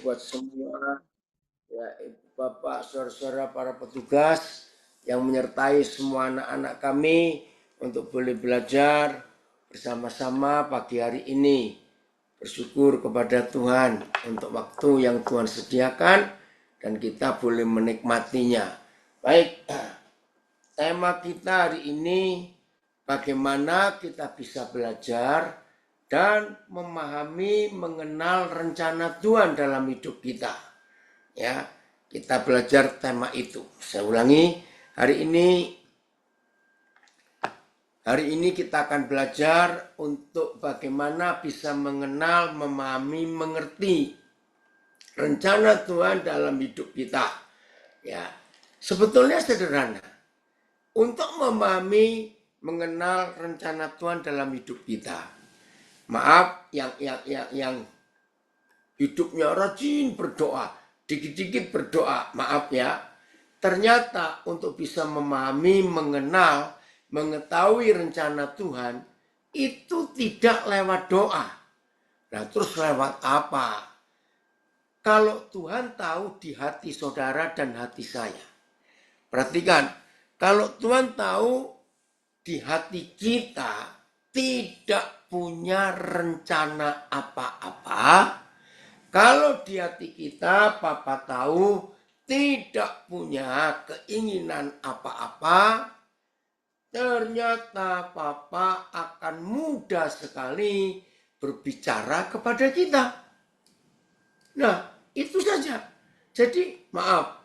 buat semua, ya Ibu Bapak, saudara-saudara para petugas yang menyertai semua anak-anak kami untuk boleh belajar bersama-sama pagi hari ini. Bersyukur kepada Tuhan untuk waktu yang Tuhan sediakan dan kita boleh menikmatinya. Baik, tema kita hari ini bagaimana kita bisa belajar dan memahami, mengenal rencana Tuhan dalam hidup kita. Ya, kita belajar tema itu. Saya ulangi, hari ini kita akan belajar untuk bagaimana bisa mengenal, memahami, mengerti rencana Tuhan dalam hidup kita. Ya, sebetulnya sederhana. Untuk memahami, mengenal rencana Tuhan dalam hidup kita. Maaf, yang hidupnya rajin berdoa, dikit-dikit berdoa, maaf ya. Ternyata untuk bisa memahami, mengenal, mengetahui rencana Tuhan, itu tidak lewat doa. Nah, terus lewat apa? Kalau Tuhan tahu di hati saudara dan hati saya. Perhatikan, kalau Tuhan tahu di hati kita tidak punya rencana apa-apa, kalau di hati kita Papa tahu tidak punya keinginan apa-apa, ternyata Papa akan mudah sekali berbicara kepada kita. Nah, itu saja. Jadi, maaf,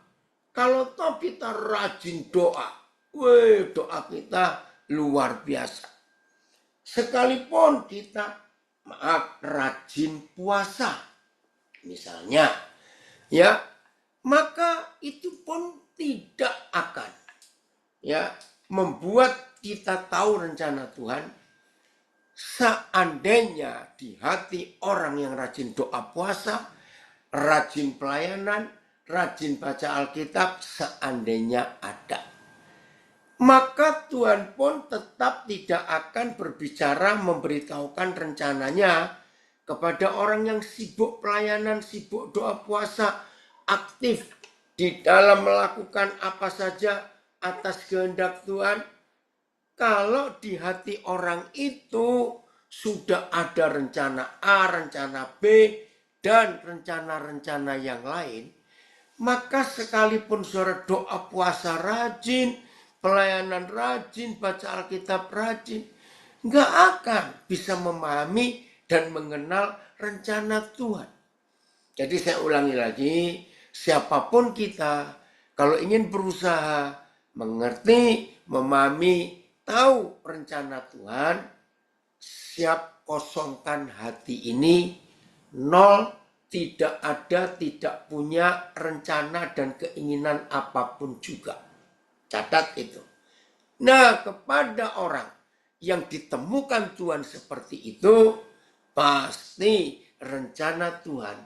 kalau toh kita rajin doa, doa kita luar biasa. Sekalipun kita, maaf, rajin puasa, misalnya, ya, maka itu pun tidak akan, ya, membuat kita tahu rencana Tuhan. Seandainya di hati orang yang rajin doa puasa, rajin pelayanan, rajin baca Alkitab, seandainya ada, maka Tuhan pun tetap tidak akan berbicara memberitahukan rencananya kepada orang yang sibuk pelayanan, sibuk doa puasa, aktif di dalam melakukan apa saja atas kehendak Tuhan. Kalau di hati orang itu sudah ada rencana A, rencana B, dan rencana-rencana yang lain, maka sekalipun saudara doa puasa rajin, pelayanan rajin, baca Alkitab rajin, nggak akan bisa memahami dan mengenal rencana Tuhan. Jadi saya ulangi lagi, siapapun kita, kalau ingin berusaha mengerti, memahami, tahu rencana Tuhan, siap kosongkan hati ini, nol, tidak ada, tidak punya rencana dan keinginan apapun juga. Catat itu. Nah, kepada orang yang ditemukan Tuhan seperti itu, pasti rencana Tuhan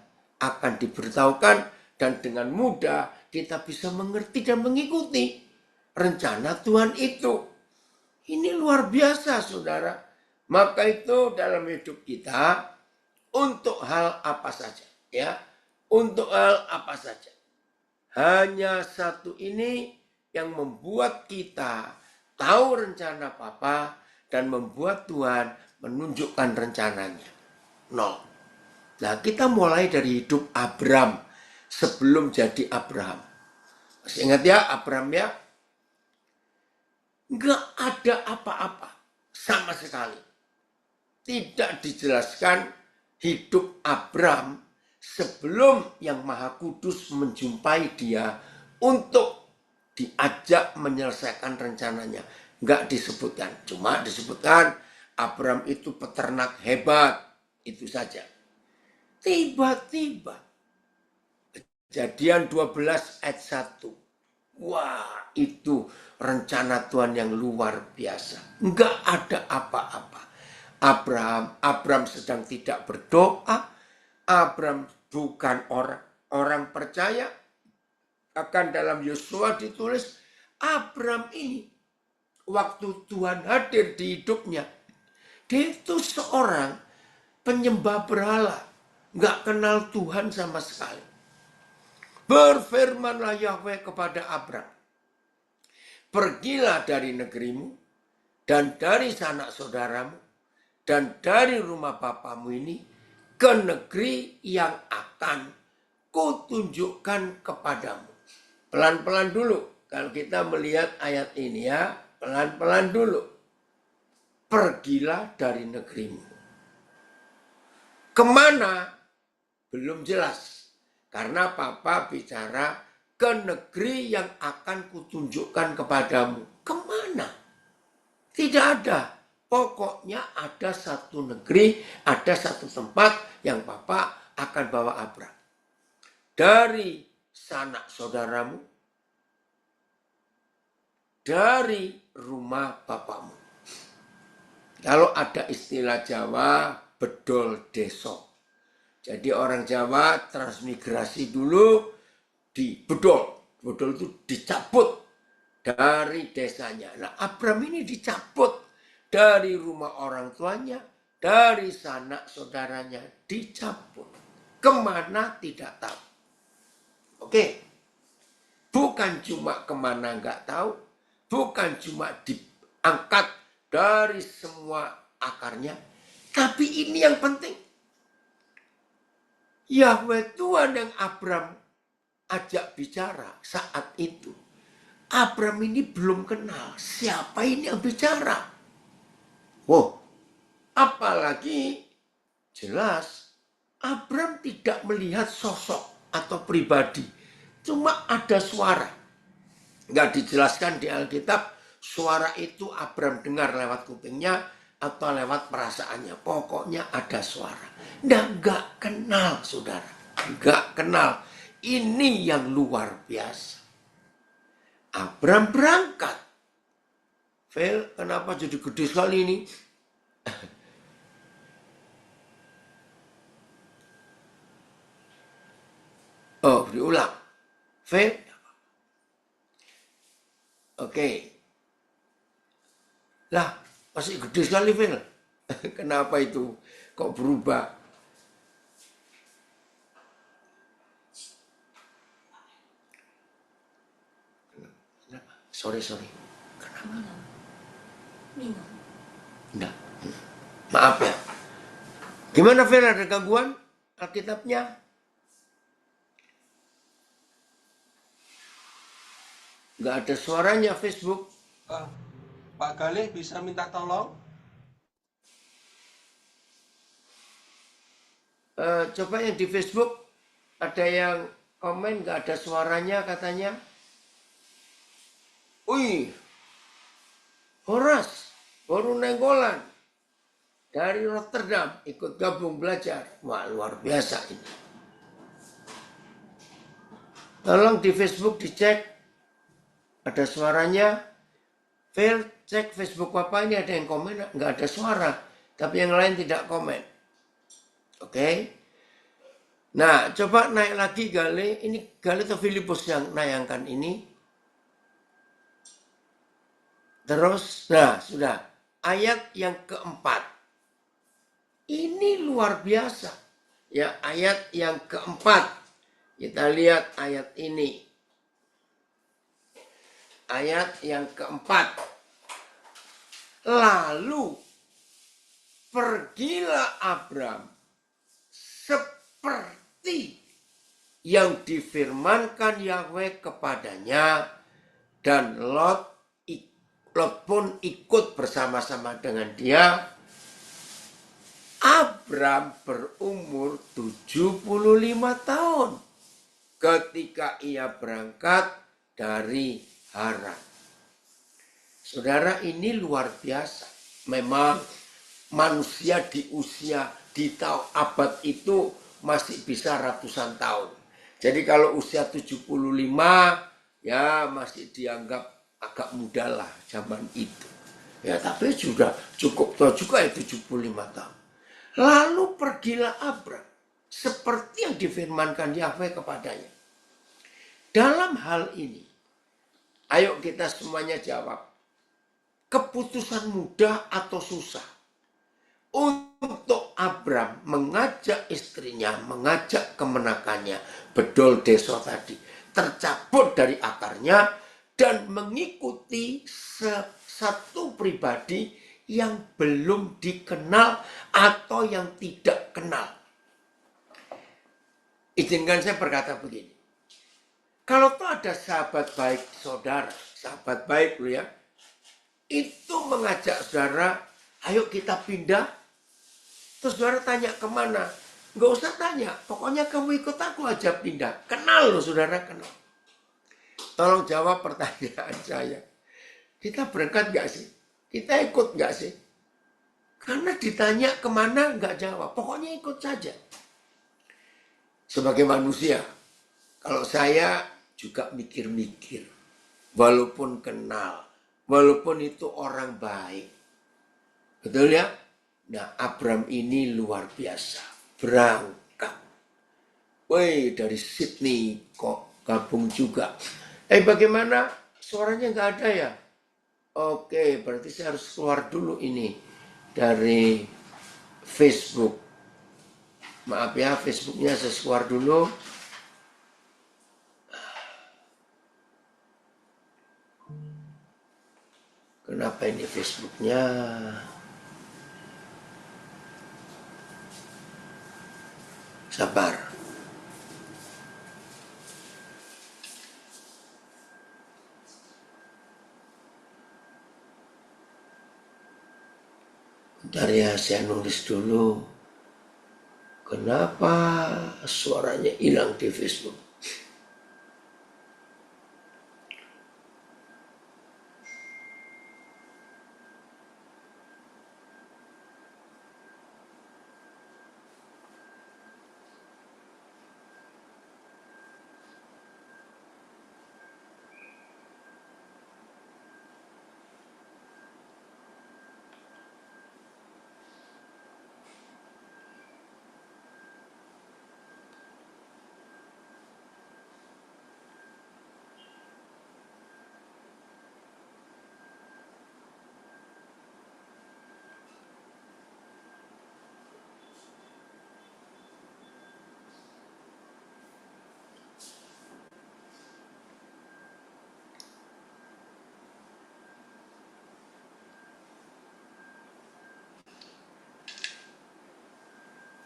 akan diberitahukan dan dengan mudah kita bisa mengerti dan mengikuti rencana Tuhan itu. Ini luar biasa, saudara. Maka itu dalam hidup kita untuk hal apa saja, ya, untuk hal apa saja. Hanya satu ini yang membuat kita tahu rencana Papa dan membuat Tuhan menunjukkan rencananya. Nol. Nah, kita mulai dari hidup Abraham sebelum jadi Abraham. Masih ingat ya Abraham ya? Nggak ada apa-apa sama sekali. Tidak dijelaskan hidup Abraham sebelum Yang Maha Kudus menjumpai dia untuk diajak menyelesaikan rencananya. Nggak disebutkan, cuma disebutkan Abraham itu peternak hebat, itu saja. Tiba-tiba Kejadian 12 ayat 1. Wah, itu rencana Tuhan yang luar biasa. Nggak ada apa-apa. Abraham sedang tidak berdoa. Abraham bukan orang percaya. Akan dalam Yosua ditulis, Abraham ini waktu Tuhan hadir di hidupnya, dia itu seorang penyembah berhala. nggak kenal Tuhan sama sekali. Berfirmanlah Yahweh kepada Abram, pergilah dari negerimu dan dari sanak saudaramu dan dari rumah bapamu ini ke negeri yang akan kutunjukkan kepadamu. Pelan-pelan dulu kalau kita melihat ayat ini ya, pelan-pelan dulu. Pergilah dari negerimu. Kemana? Belum jelas. Karena Papa bicara ke negeri yang akan kutunjukkan kepadamu. Kemana? Tidak ada. Pokoknya ada satu negeri, ada satu tempat yang Papa akan bawa Abram. Dari sanak saudaramu, dari rumah bapamu. Kalau ada istilah Jawa, bedol deso. Jadi orang Jawa transmigrasi dulu di bedol. Bedol itu dicabut dari desanya. Nah, Abram ini dicabut dari rumah orang tuanya, dari sanak saudaranya, dicabut. Kemana tidak tahu. Oke, bukan cuma kemana nggak tahu, bukan cuma diangkat dari semua akarnya, tapi ini yang penting. Yahweh Tuhan yang Abram ajak bicara saat itu. Abram ini belum kenal siapa ini yang bicara. Oh, apalagi jelas Abram tidak melihat sosok atau pribadi. Cuma ada suara. Nggak dijelaskan di Alkitab. Suara itu Abram dengar lewat kupingnya atau lewat perasaannya. Pokoknya ada suara. Nggak kenal, saudara. Nggak kenal. Ini yang luar biasa. Abram berangkat. Vel, kenapa jadi gede sekali ini? Oh, diulang. Vel. Oke. Lah, masih gede sekali, Vel. Kenapa itu kok berubah? Sorry. Kenapa? Minum. Enggak. Maaf ya. Gimana, Vel? Ada gangguan Alkitabnya? Enggak ada suaranya Facebook. Pak Galih bisa minta tolong? Coba yang di Facebook ada yang komen nggak ada suaranya katanya. Wih, Horas baru nenggolan dari Rotterdam ikut gabung belajar. Wah, luar biasa ini. Tolong di Facebook dicek ada suaranya. Vel, cek Facebook Papa ini ada yang komen nggak ada suara, tapi yang lain tidak komen. Oke. Nah, coba naik lagi Gale. Ini Gale atau Filipus yang nayangkan ini. Terus, nah sudah. Ayat yang keempat. Ini luar biasa. Ya, ayat yang keempat. Kita lihat ayat ini. Ayat yang keempat. Lalu pergilah Abram seperti yang difirmankan Yahweh kepadanya, dan Lot pun ikut bersama-sama dengan dia. Abram berumur 75 tahun ketika ia berangkat dari Haran. Saudara, ini luar biasa. Memang manusia di usia di abad itu masih bisa ratusan tahun. Jadi kalau usia 75 ya masih dianggap agak muda lah zaman itu. Ya tapi sudah cukup tua juga ya 75 tahun. Lalu pergilah Abram seperti yang difirmankan Yahweh kepadanya. Dalam hal ini, ayo kita semuanya jawab. Keputusan mudah atau susah? untuk Abram mengajak istrinya, mengajak kemenakannya, bedol deso tadi, tercabut dari akarnya dan mengikuti satu pribadi yang belum dikenal atau yang tidak kenal. Izinkan saya berkata begini. Kalau tuh ada sahabat baik saudara, sahabat baik lu ya, itu mengajak saudara, ayo kita pindah. Terus saudara tanya kemana? Nggak usah tanya, pokoknya kamu ikut aku aja pindah. Kenal loh saudara, kenal. Tolong jawab pertanyaan saya. Kita berangkat nggak sih? Kita ikut nggak sih? Karena ditanya kemana nggak jawab, pokoknya ikut saja. Sebagai manusia, kalau saya juga mikir-mikir, walaupun kenal, walaupun itu orang baik. Betul ya? Nah, Abram ini luar biasa. Berangkat. Woi, dari Sydney kok gabung juga. Bagaimana? Suaranya nggak ada ya? Oke, berarti saya harus keluar dulu ini dari Facebook. Maaf ya, Facebooknya saya keluar dulu. Kenapa ini Facebooknya? Sabar. Bentar ya, saya nulis dulu. Kenapa suaranya hilang di Facebook?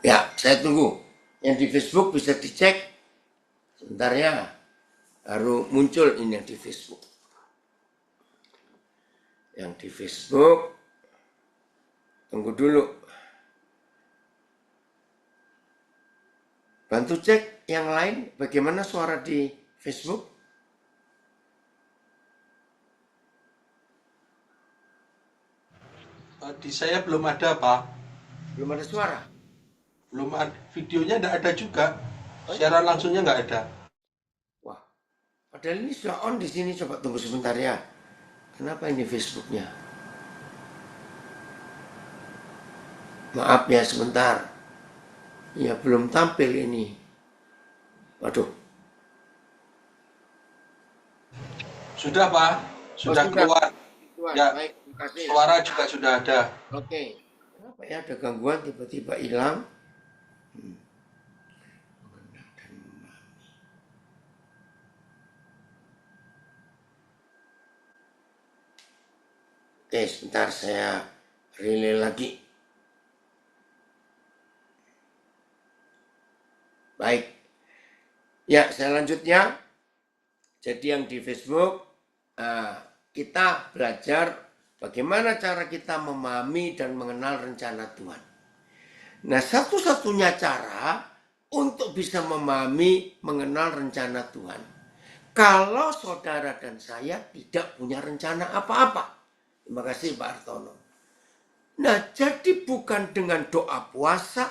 Ya, saya tunggu. Yang di Facebook bisa dicek. Sebentar ya. Baru muncul ini yang di Facebook. Yang di Facebook. Tunggu dulu. Bantu cek yang lain. Bagaimana suara di Facebook? Di saya belum ada, Pak. Belum ada suara. Belum ada. Videonya nggak ada juga. Siaran langsungnya nggak ada. Wah, padahal ini sudah on di sini. Coba tunggu sebentar ya. Kenapa ini Facebooknya? Maaf ya sebentar. Ya belum tampil ini. Waduh. Sudah, Pak. Sudah keluar. Ya, Baik, terima kasih. suara juga sudah ada. Oke. Kenapa ya ada gangguan tiba-tiba hilang? Oke, sebentar saya relay lagi. Baik. Ya, saya lanjut ya. Jadi yang di Facebook, kita belajar bagaimana cara kita memahami dan mengenal rencana Tuhan. Nah, satu-satunya cara untuk bisa memahami, mengenal rencana Tuhan. Kalau saudara dan saya tidak punya rencana apa-apa. Terima kasih Pak Artono. Nah, jadi bukan dengan doa puasa,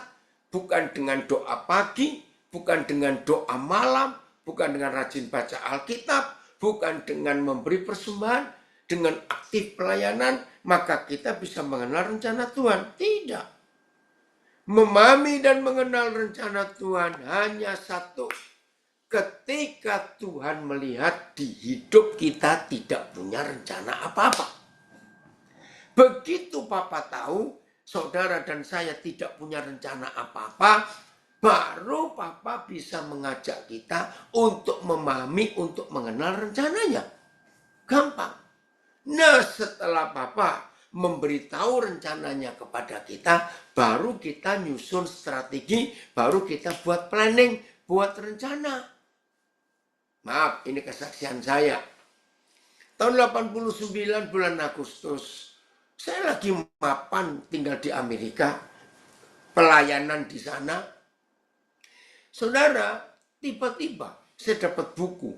bukan dengan doa pagi, bukan dengan doa malam, bukan dengan rajin baca Alkitab, bukan dengan memberi persembahan, dengan aktif pelayanan, maka kita bisa mengenal rencana Tuhan. Tidak. Memahami dan mengenal rencana Tuhan hanya satu. Ketika Tuhan melihat di hidup kita tidak punya rencana apa-apa. Begitu Papa tahu saudara dan saya tidak punya rencana apa-apa, baru Papa bisa mengajak kita untuk memahami, untuk mengenal rencananya. Gampang. Nah, setelah Papa memberitahu rencananya kepada kita, baru kita nyusun strategi, baru kita buat planning, buat rencana. Maaf, ini kesaksian saya. Tahun 89 bulan Agustus, saya lagi mapan tinggal di Amerika, pelayanan di sana. Saudara, tiba-tiba saya dapat buku.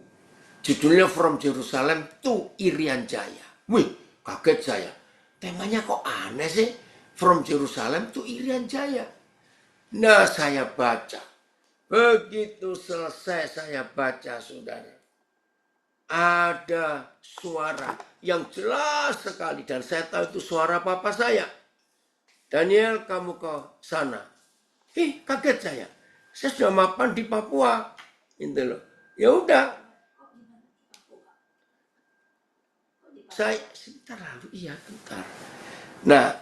Judulnya From Jerusalem to Irian Jaya. Wih, kaget saya. Temanya kok aneh sih? From Jerusalem to Irian Jaya. Nah, saya baca. Begitu selesai saya baca, saudara. Ada suara yang jelas sekali. Dan saya tahu itu suara papa saya. Daniel, kamu ke sana. Kaget saya. Saya sudah mapan di Papua. Gitu loh. Ya udah. Saya sebentar lalu, iya bentar. Nah,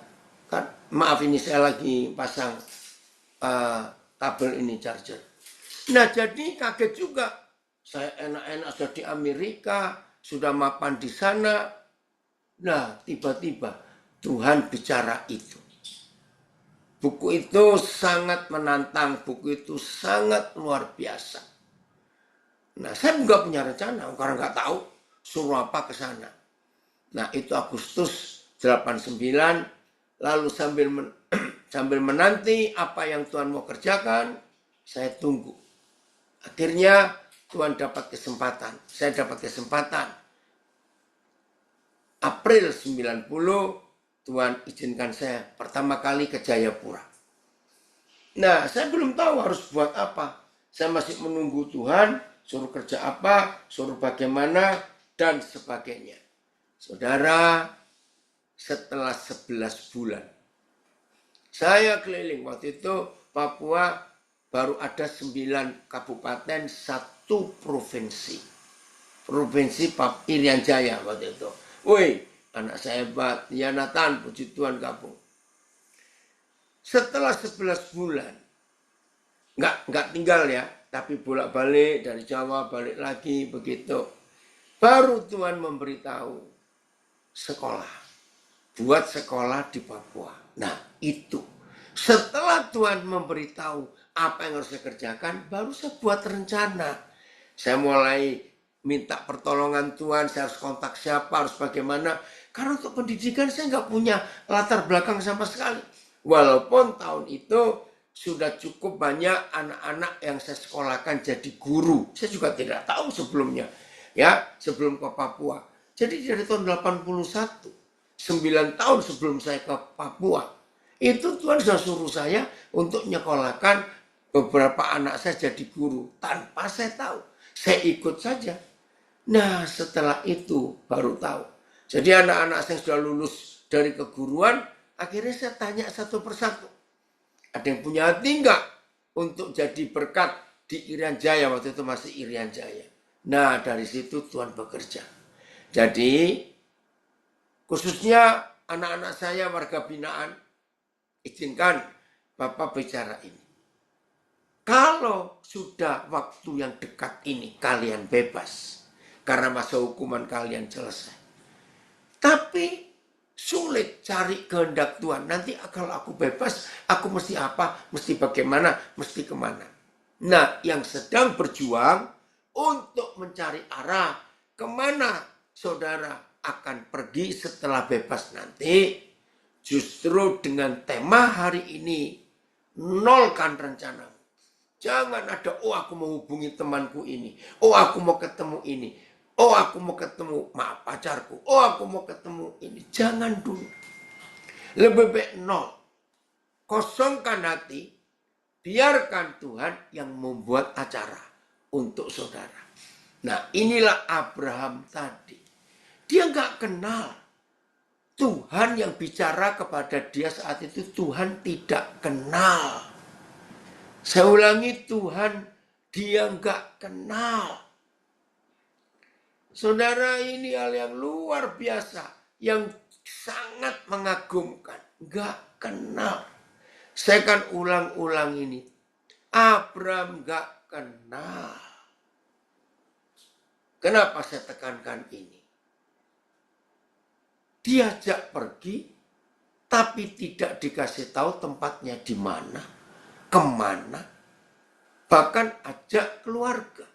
kan, maaf ini saya lagi pasang kabel ini charger. Nah, jadi kaget juga. Saya enak-enak sudah di Amerika, sudah mapan di sana. Nah, tiba-tiba Tuhan bicara itu. Buku itu sangat menantang, buku itu sangat luar biasa. Nah, saya juga punya rencana, karena nggak tahu suruh apa ke sana. Nah, itu Agustus 89, lalu sambil menanti apa yang Tuhan mau kerjakan, saya tunggu. Akhirnya Tuhan dapat kesempatan, saya dapat kesempatan. April 90, Tuhan izinkan saya pertama kali ke Jayapura. Nah, saya belum tahu harus buat apa. Saya masih menunggu Tuhan, suruh kerja apa, suruh bagaimana, dan sebagainya. Saudara, setelah 11 bulan, saya keliling. Waktu itu Papua baru ada 9 kabupaten, 1 provinsi. Provinsi Irian Jaya waktu itu. Woi, anak saya hebat, ya Nathan, puji Tuhan gabung. Setelah 11 bulan, nggak tinggal ya, tapi bolak-balik dari Jawa, balik lagi, begitu. Baru Tuhan memberitahu, sekolah. Buat sekolah di Papua. Nah, itu. Setelah Tuhan memberitahu apa yang harus saya kerjakan, baru saya buat rencana. Saya mulai minta pertolongan Tuhan, saya harus kontak siapa, harus bagaimana. Karena untuk pendidikan saya nggak punya latar belakang sama sekali. Walaupun tahun itu sudah cukup banyak anak-anak yang saya sekolahkan jadi guru. Saya juga tidak tahu sebelumnya. Ya, sebelum ke Papua. Jadi dari tahun 81, 9 tahun sebelum saya ke Papua, itu Tuhan sudah suruh saya untuk nyekolahkan beberapa anak saya jadi guru. Tanpa saya tahu, saya ikut saja. Nah, setelah itu baru tahu. Jadi anak-anak saya sudah lulus dari keguruan, akhirnya saya tanya satu persatu. Ada yang punya hati enggak untuk jadi berkat di Irian Jaya, waktu itu masih Irian Jaya. Nah, dari situ Tuhan bekerja. Jadi, khususnya anak-anak saya warga binaan, izinkan Bapak bicara ini. Kalau sudah waktu yang dekat ini, kalian bebas. Karena masa hukuman kalian selesai. Tapi, sulit cari kehendak Tuhan. Nanti kalau aku bebas, aku mesti apa, mesti bagaimana, mesti kemana. Nah, yang sedang berjuang untuk mencari arah kemana saudara akan pergi setelah bebas nanti, justru dengan tema hari ini, nolkan rencanamu. Jangan ada, oh aku mau hubungi temanku ini, oh aku mau ketemu ini, oh aku mau ketemu pacarku, oh aku mau ketemu ini. Jangan dulu. Lebih baik nol. Kosongkan hati, biarkan Tuhan yang membuat acara untuk saudara. Nah, inilah Abraham tadi. Dia nggak kenal. Tuhan yang bicara kepada dia saat itu, Tuhan tidak kenal. Saya ulangi, Tuhan dia nggak kenal. Saudara, ini hal yang luar biasa, yang sangat mengagumkan. nggak kenal. Saya kan ulang-ulang ini. Abram nggak kenal. Kenapa saya tekankan ini? Diajak pergi, tapi tidak dikasih tahu tempatnya di mana, kemana, bahkan ajak keluarga.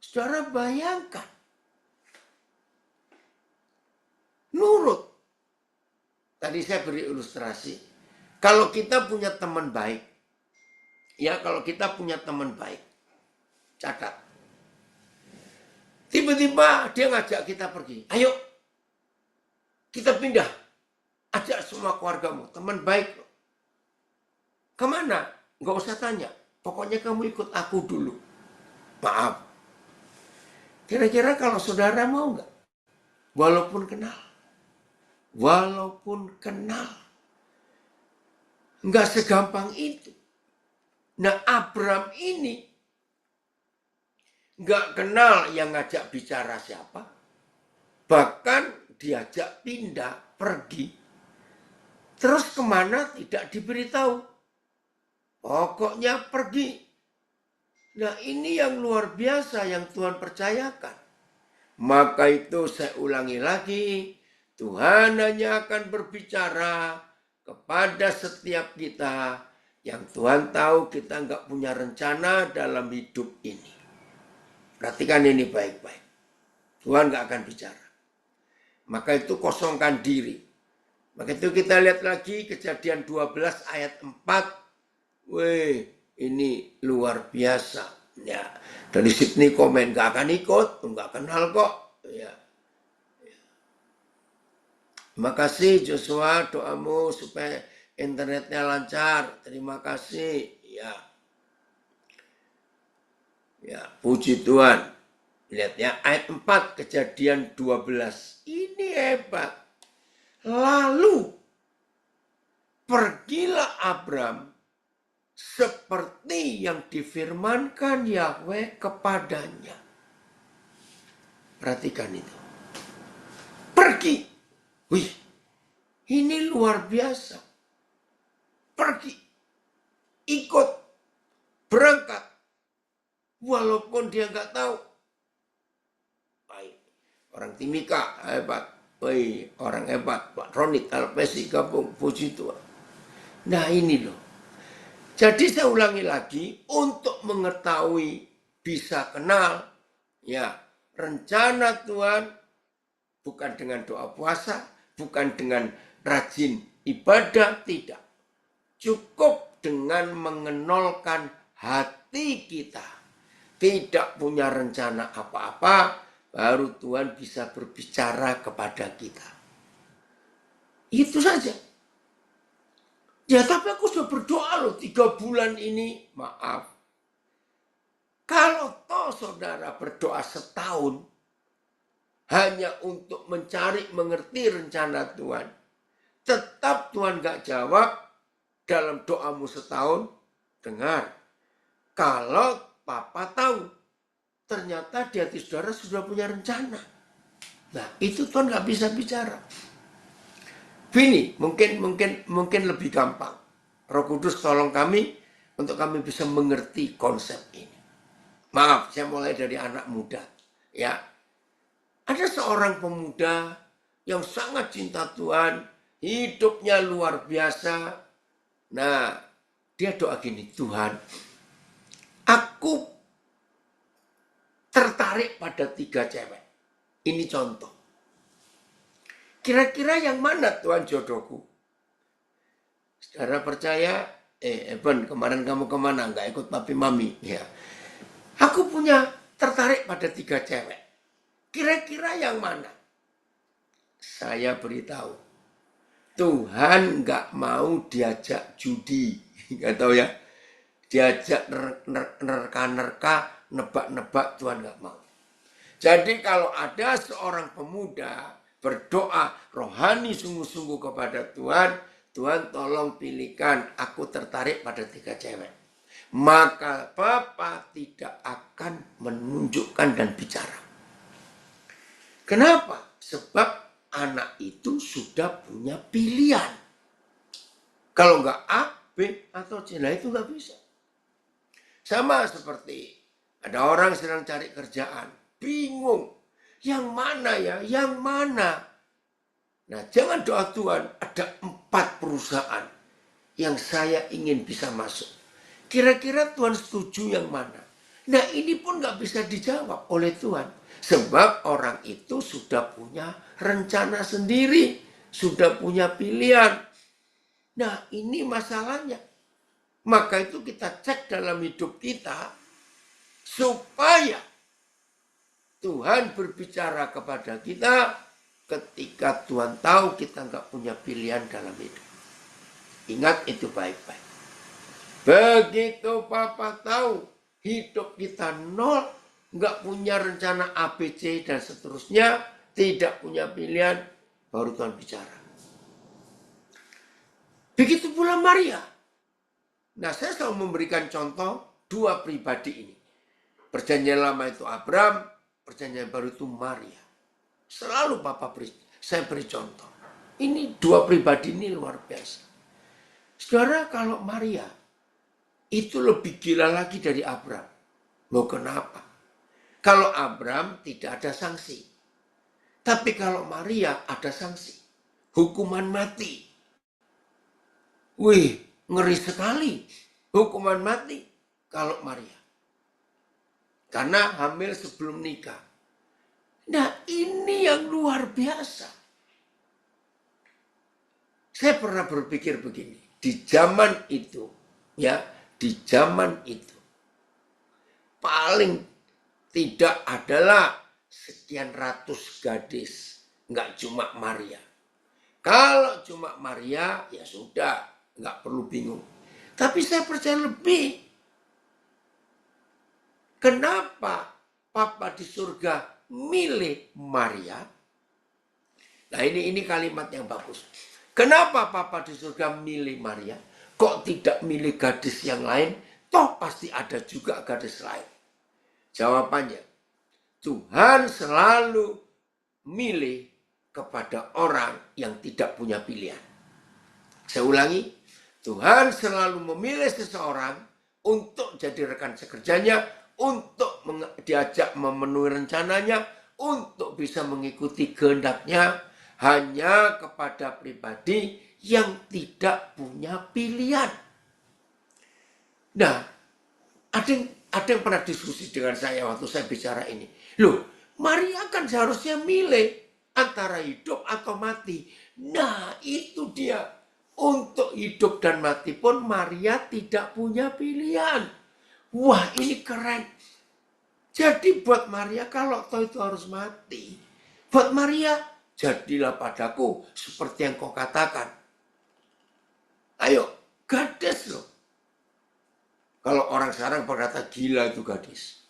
Saudara bayangkan, nurut. Tadi saya beri ilustrasi, kalau kita punya teman baik, ya kalau kita punya teman baik, catat. Tiba-tiba dia ngajak kita pergi, ayo kita pindah, ajak semua keluargamu, teman baik. Kemana? Nggak usah tanya. Pokoknya kamu ikut aku dulu. Maaf. Kira-kira kalau saudara mau nggak? Walaupun kenal. Walaupun kenal. Nggak segampang itu. Nah, Abram ini nggak kenal yang ngajak bicara siapa. Bahkan diajak pindah, pergi. Terus kemana tidak diberitahu. Pokoknya pergi. Nah ini yang luar biasa yang Tuhan percayakan. Maka itu saya ulangi lagi. Tuhan hanya akan berbicara kepada setiap kita. Yang Tuhan tahu kita nggak punya rencana dalam hidup ini. Perhatikan ini baik-baik. Tuhan nggak akan bicara. Maka itu kosongkan diri. Maka itu kita lihat lagi Kejadian 12 ayat 4. Wih, ini luar biasa. Ya, dari Sydney komen gak akan ikut, nggak kenal kok. Ya. Terima kasih Joshua, doamu supaya internetnya lancar. Terima kasih. Ya, puji Tuhan. Lihat ya, ayat 4 Kejadian 12. Ini hebat. Lalu pergilah Abram seperti yang difirmankan Yahweh kepadanya. Perhatikan itu. Pergi. Wih, ini luar biasa. Pergi. Ikut. Berangkat. Walaupun dia nggak tahu. Baik. Orang Timika hebat. Wih, orang hebat. Pak Ronit Alpesi gabung. Puji Tuhan. Nah ini loh. Jadi saya ulangi lagi. Untuk mengetahui bisa kenal. Ya, rencana Tuhan. Bukan dengan doa puasa. Bukan dengan rajin ibadah. Tidak. Cukup dengan mengenolkan hati kita. Tidak punya rencana apa-apa, baru Tuhan bisa berbicara kepada kita. Itu saja. Ya tapi aku sudah berdoa loh 3 bulan ini. Maaf. Kalau toh saudara berdoa setahun, hanya untuk mencari mengerti rencana Tuhan. Tetap Tuhan gak jawab dalam doamu setahun. Dengar. Kalau Papa tahu, ternyata di hati saudara sudah punya rencana. Nah, itu Tuhan nggak bisa bicara. Ini mungkin lebih gampang. Roh Kudus tolong kami untuk kami bisa mengerti konsep ini. Maaf, saya mulai dari anak muda. Ya, ada seorang pemuda yang sangat cinta Tuhan, hidupnya luar biasa. Nah, dia doa gini, Tuhan, aku tertarik pada 3 cewek. Ini contoh. Kira-kira yang mana Tuhan jodohku? Saudara percaya? Eben, kemarin kamu kemana? Nggak ikut papi mami. Ya. Aku punya tertarik pada 3 cewek. Kira-kira yang mana? Saya beritahu. Tuhan nggak mau diajak judi. Nggak tahu ya. Diajak nerka-nerka, nebak-nebak, Tuhan gak mau. Jadi kalau ada seorang pemuda berdoa rohani sungguh-sungguh kepada Tuhan, Tuhan tolong pilihkan, aku tertarik pada 3 cewek. Maka Bapa tidak akan menunjukkan dan bicara. Kenapa? Sebab anak itu sudah punya pilihan. Kalau nggak A, B, atau C, nah itu nggak bisa. Sama seperti ada orang sedang cari kerjaan, bingung. Yang mana ya? Yang mana? Nah, jangan doa Tuhan, ada 4 perusahaan yang saya ingin bisa masuk. Kira-kira Tuhan setuju yang mana? Nah, ini pun nggak bisa dijawab oleh Tuhan. Sebab orang itu sudah punya rencana sendiri, sudah punya pilihan. Nah, ini masalahnya. Maka itu kita cek dalam hidup kita supaya Tuhan berbicara kepada kita ketika Tuhan tahu kita nggak punya pilihan dalam hidup. Ingat itu baik-baik. Begitu Papa tahu hidup kita nol, nggak punya rencana A, B, C, dan seterusnya, tidak punya pilihan, baru Tuhan bicara. Begitu pula Maria. Nah, saya selalu memberikan contoh 2 pribadi ini. Perjanjian lama itu Abraham, perjanjian baru itu Maria. Selalu saya beri contoh. Ini 2 pribadi ini luar biasa. Saudara, kalau Maria itu lebih gila lagi dari Abraham. Loh, kenapa? Kalau Abraham tidak ada sanksi. Tapi kalau Maria ada sanksi. Hukuman mati. Wih, ngeri sekali. Hukuman mati kalau Maria. Karena hamil sebelum nikah. Nah, ini yang luar biasa. Saya pernah berpikir begini. Di zaman itu, ya, di zaman itu, paling tidak adalah sekian ratus gadis. Nggak cuma Maria. Kalau cuma Maria, ya sudah. Nggak perlu bingung. Tapi saya percaya lebih. Kenapa Papa di surga milih Maria? Nah, ini kalimat yang bagus. Kenapa Papa di surga milih Maria? Kok tidak milih gadis yang lain? Toh pasti ada juga gadis lain. Jawabannya, Tuhan selalu milih kepada orang yang tidak punya pilihan. Saya ulangi, Tuhan selalu memilih seseorang untuk jadi rekan sekerjanya, untuk diajak memenuhi rencananya, untuk bisa mengikuti kehendaknya, hanya kepada pribadi yang tidak punya pilihan. Nah, ada yang pernah diskusi dengan saya waktu saya bicara ini. Loh, Maria kan seharusnya milih antara hidup atau mati. Nah, itu dia. Untuk hidup dan mati pun Maria tidak punya pilihan. Wah, ini keren. Jadi buat Maria, kalau toh itu harus mati, buat Maria, jadilah padaku seperti yang kau katakan. Ayo, gadis loh. Kalau orang sekarang berkata gila itu gadis.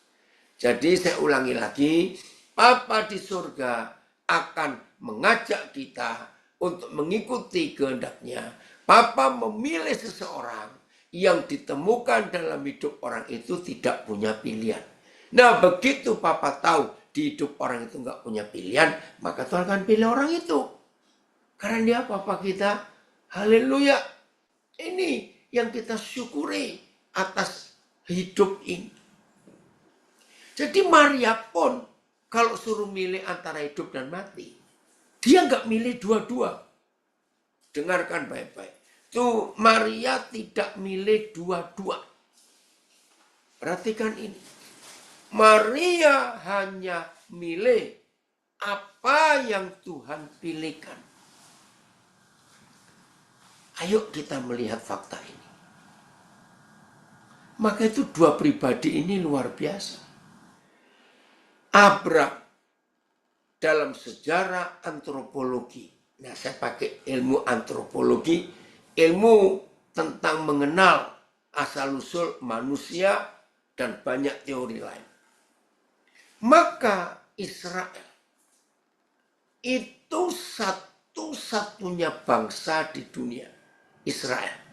Jadi saya ulangi lagi, Papa di surga akan mengajak kita untuk mengikuti kehendaknya. Papa memilih seseorang yang ditemukan dalam hidup orang itu tidak punya pilihan. Nah, begitu Papa tahu di hidup orang itu nggak punya pilihan, maka Tuhan akan pilih orang itu. Karena dia Papa kita. Haleluya. Ini yang kita syukuri atas hidup ini. Jadi Maria pun kalau suruh milih antara hidup dan mati, dia nggak milih dua-dua. Dengarkan baik-baik. Tuh, Maria tidak milih dua-dua. Perhatikan ini. Maria hanya milih apa yang Tuhan pilihkan. Ayo kita melihat fakta ini. Maka itu 2 pribadi ini luar biasa. Abraham dalam sejarah antropologi. Nah, saya pakai ilmu antropologi, ilmu tentang mengenal asal-usul manusia dan banyak teori lain. Maka Israel itu satu-satunya bangsa di dunia. Israel.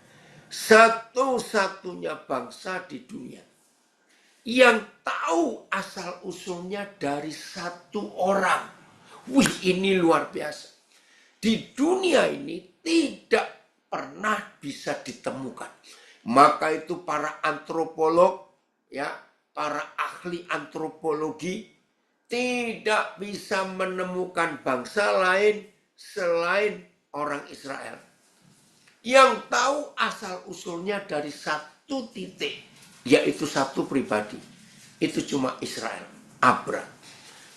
Satu-satunya bangsa di dunia yang tahu asal-usulnya dari satu orang. Wih, ini luar biasa. Di dunia ini tidak pernah bisa ditemukan. Maka itu para antropolog, ya, para ahli antropologi tidak bisa menemukan bangsa lain selain orang Israel. Yang tahu asal-usulnya dari satu titik, yaitu satu pribadi. Itu cuma Israel, Abram.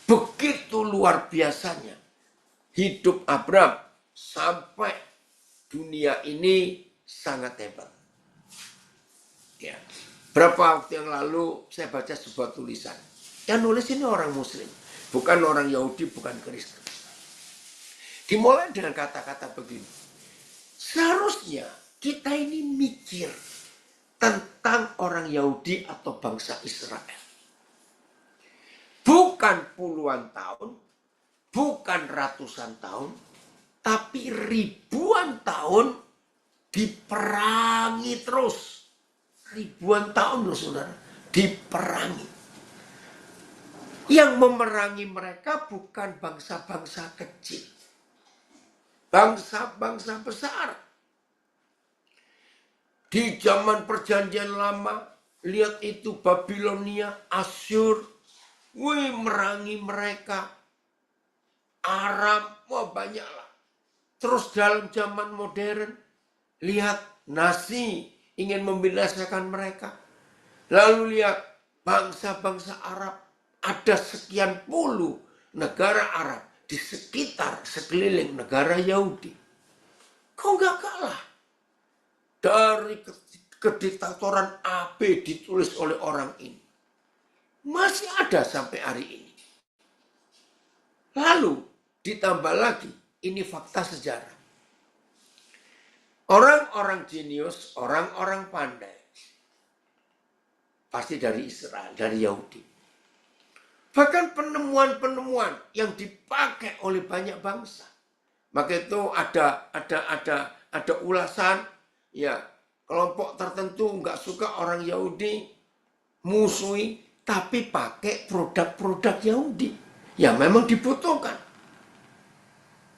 Begitu luar biasanya hidup Abram sampai dunia ini sangat hebat. Ya. Berapa waktu yang lalu saya baca sebuah tulisan. Yang nulis ini orang Muslim, bukan orang Yahudi, bukan Kristen. Dimulai dengan kata-kata begini. Seharusnya kita ini mikir tentang orang Yahudi atau bangsa Israel. Bukan puluhan tahun, bukan ratusan tahun, tapi ribuan tahun diperangi terus. Ribuan tahun loh saudara, diperangi. Yang memerangi mereka bukan bangsa-bangsa kecil. Bangsa-bangsa besar. Di zaman perjanjian lama, lihat itu Babilonia, Asyur, merangi mereka. Aram, banyaklah. Terus dalam zaman modern, lihat Nasi ingin membinasakan mereka. Lalu lihat bangsa-bangsa Arab, ada sekian puluh negara Arab di sekitar sekeliling negara Yahudi. Kau nggak kalah dari kediktatoran AB ditulis oleh orang ini. Masih ada sampai hari ini. Lalu ditambah lagi, ini fakta sejarah. Orang-orang jenius, orang-orang pandai, pasti dari Israel, dari Yahudi. Bahkan penemuan-penemuan yang dipakai oleh banyak bangsa. Maka itu ada ulasan, ya, kelompok tertentu nggak suka orang Yahudi, musuhi, tapi pakai produk-produk Yahudi. Ya memang dibutuhkan.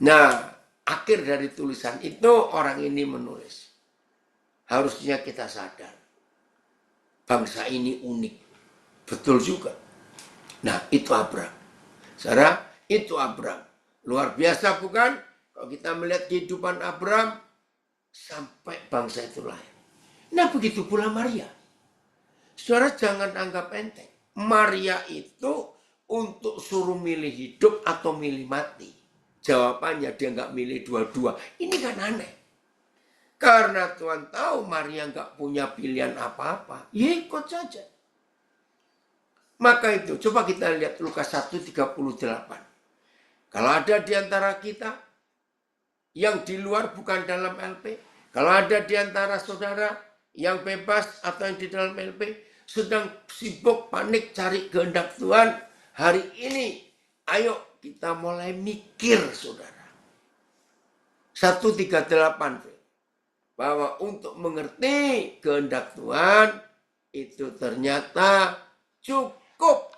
Nah, akhir dari tulisan itu orang ini menulis. Harusnya kita sadar. Bangsa ini unik. Betul juga. Nah, itu Abram. Saudara, itu Abram. Luar biasa bukan? Kalau kita melihat kehidupan Abram, sampai bangsa itu lahir. Nah, begitu pula Maria. Saudara jangan anggap enteng. Maria itu untuk suruh milih hidup atau milih mati. Jawabannya dia nggak milih dua-dua. Ini kan aneh. Karena Tuhan tahu Maria nggak punya pilihan apa-apa. Ya ikut saja. Maka itu coba kita lihat Lukas 1:38. Kalau ada di antara kita yang di luar bukan dalam LP. Kalau ada di antara saudara yang bebas atau yang di dalam LP sedang sibuk panik cari kehendak Tuhan. Hari ini ayo kita mulai mikir saudara. 1:38. Bahwa untuk mengerti kehendak Tuhan itu ternyata cukup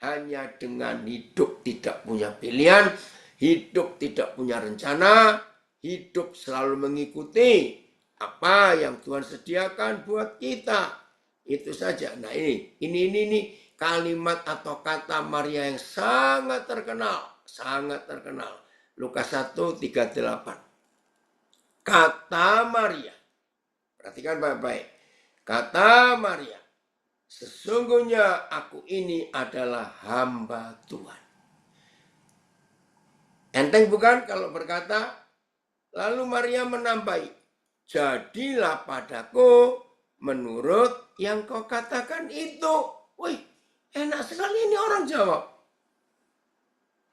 hanya dengan hidup tidak punya pilihan, hidup tidak punya rencana, hidup selalu mengikuti apa yang Tuhan sediakan buat kita. Itu saja. Nah ini kalimat atau kata Maria yang sangat terkenal, sangat terkenal. Lukas 1:38. Kata Maria, perhatikan baik-baik. Kata Maria, sesungguhnya aku ini adalah hamba Tuhan. Enteng bukan kalau berkata, lalu Maria menambahi, jadilah padaku menurut yang kau katakan itu. Wih, enak sekali ini orang jawab.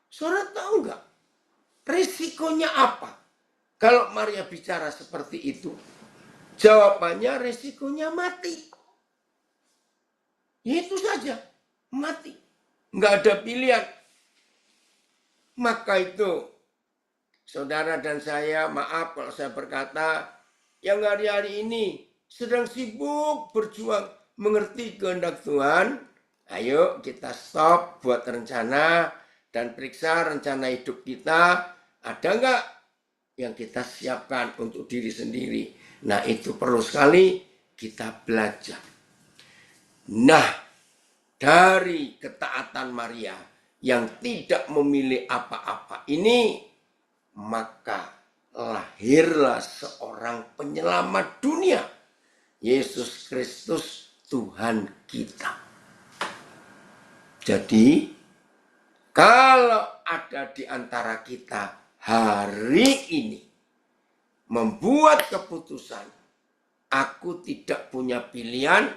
Saudara tahu nggak? Risikonya apa? Kalau Maria bicara seperti itu, jawabannya resikonya mati. Ya itu saja, mati. Nggak ada pilihan. Maka itu, saudara dan saya, maaf kalau saya berkata, yang hari-hari ini sedang sibuk berjuang mengerti kehendak Tuhan, ayo kita stop buat rencana dan periksa rencana hidup kita, ada nggak yang kita siapkan untuk diri sendiri. Nah, itu perlu sekali kita belajar. Nah, dari ketaatan Maria yang tidak memilih apa-apa ini, maka lahirlah seorang penyelamat dunia, Yesus Kristus Tuhan kita. Jadi, kalau ada di antara kita hari ini membuat keputusan, aku tidak punya pilihan,